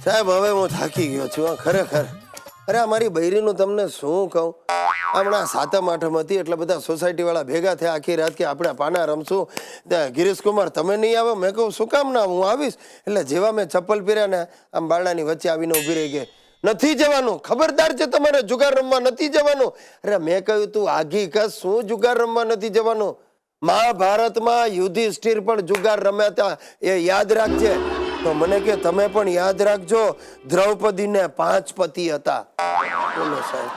સાહેબ હવે હું થાકી ગયો છું ખરેખર. અરે અમારી બૈરીનું તમને શું કહું, હમણાં સાતમ આઠમ હતી એટલે બધા સોસાયટી વાળા ભેગા થયા આખી રાત કે આપણે પાના રમશું. ગિરીશ કુમાર તમે નહીં આવો, મેં કહું શું કામ ના, હું આવીશ. એટલે જેવા મેં ચપ્પલ પહેર્યા ને આમ બારણાની વચ્ચે આવીને ઊભી રહી ગઈ. નથી જવાનું, ખબરદાર છે તમારે જુગાર રમવા નથી જવાનું. અરે મેં કહ્યું તું આઘી કસ, શું જુગાર રમવા નથી જવાનું? મહાભારતમાં યુધિષ્ઠિર પણ જુગાર રમ્યા હતા, એ યાદ રાખજે. તો મને કે તમે પણ યાદ રાખજો, દ્રૌપદીને 5 પતિ હતા. બોલો સાહેબ,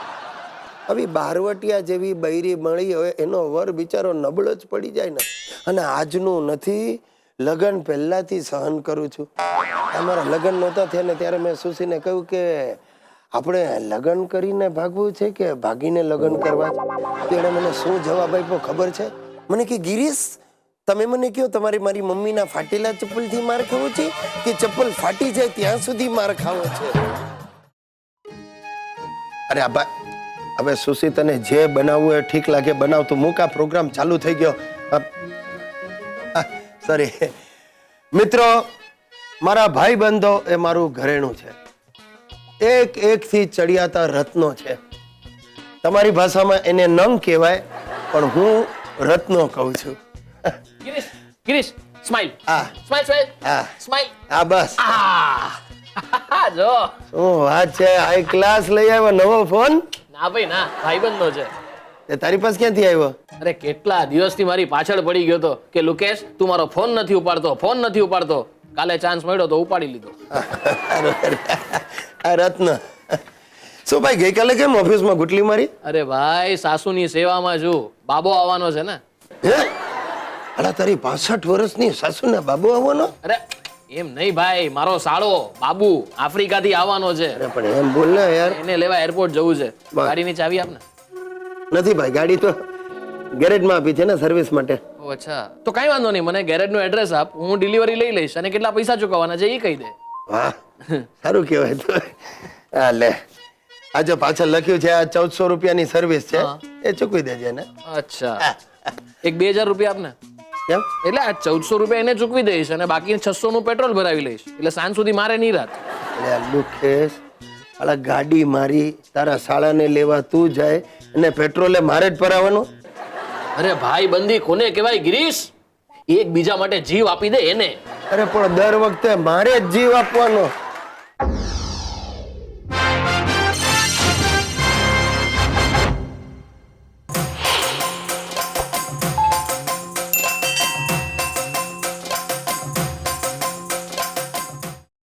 હવે બારવટિયા જેવી બૈરી મળી હોય એનો વર બિચારો નબળો જ પડી જાય ને. અને આજનું નથી, લગ્ન પહેલાથી સહન કરું છું. અમારા લગ્ન નહોતા થયા ને ત્યારે મેં સુશીને કહ્યું કે આપણે લગ્ન કરીને ભાગવું છે કે ભાગીને લગ્ન કરવા છે? તેણે મને શું જવાબ આપ્યો ખબર છે? મને કે ગિરીશ તમે મને કહો તમારે મારી મમ્મીના ફાટેલા ચપ્પલથી માર ખાવો છે કે ચપ્પલ ફાટી જાય ત્યાં સુધી માર ખાવો છે? અરે આબા હવે સુશી તને જે બનાવવું એ ઠીક લાગે બનાવતું, મૂક, આ પ્રોગ્રામ ચાલુ થઈ ગયો. સોરી મિત્રો, મારા ભાઈ બંધો એ મારું ઘરેણું છે, એક થી ચડિયાતા રત્નો છે. તમારી ભાષામાં એને નંગ કહેવાય પણ હું રત્નો કહું છું. ગિરીશ, ગિરીશ, સ્માઈલ. હા સ્માઈલ, સ્માઈલ. હા સ્માઈલ. હા બસ. જો. શું વાત છે, હાઈ ક્લાસ લઈ આવ્યો નવો ફોન? ના ભાઈ ના, ભાઈબંધો છે. એ તારી પાસે ક્યાંથી આવ્યો? અરે કેટલા દિવસથી મારી પાછળ પડી ગયો તો કે લુકેશ તું મારો ફોન નથી ઉપાડતો, ફોન નથી ઉપાડતો. કાલે ચાન્સ મળ્યો તો ઉપાડી લીધો. આ રત્ન શું ભાઈ ગઈકાલે કેમ ઓફિસમાં ગુટલી મારી? અરે ભાઈ સાસુની સેવામાં છું, બાબો આવવાનો છે ને. હે અલા તારી 65 વર્ષની સાસુને બાબુ આવવાનો? અરે એમ નહીં ભાઈ, મારો સાળો બાબુ આફ્રિકાથી આવવાનો છે. અરે પણ એમ બોલ ને યાર. એને લેવા એરપોર્ટ જવું છે. બસ. ગાડીની ચાવી આપ ને. નથી ભાઈ, ગાડી તો ગેરેજમાં આપી છે ને સર્વિસ માટે. ઓ અચ્છા, તો કઈ વાંધો નહીં, મને ગેરેજનો એડ્રેસ આપ, હું ડિલિવરી લઈ લઈશ અને કેટલા પૈસા ચૂકવવાના છે એ કહી દે. વાહ સારું કહેવાય. તો આ લે, આ જો પાછળ લખ્યું છે આ 1400 રૂપિયાની સર્વિસ છે, એ ચૂકવી દેજે ને. અચ્છા, એક 2000 રૂપિયા આપને. કેમ? એટલે આ 1400 રૂપિયા એને ચૂકવી દઈશ અને બાકી 600 નું પેટ્રોલ ભરાવી લઈશ, એટલે સાંજ સુધી મારે નહીં રાત. અરે લુકેશ, આલા ગાડી મારી તારા શાળાને લેવા તું જાય અને પેટ્રોલે મારે જ ભરાવાનું? અરે ભાઈ બંધી કોને કહેવાય ગિરીશ? એક બીજા માટે જીવ આપી દે એને. અરે પણ દર વખતે મારે જ જીવ આપવાનો.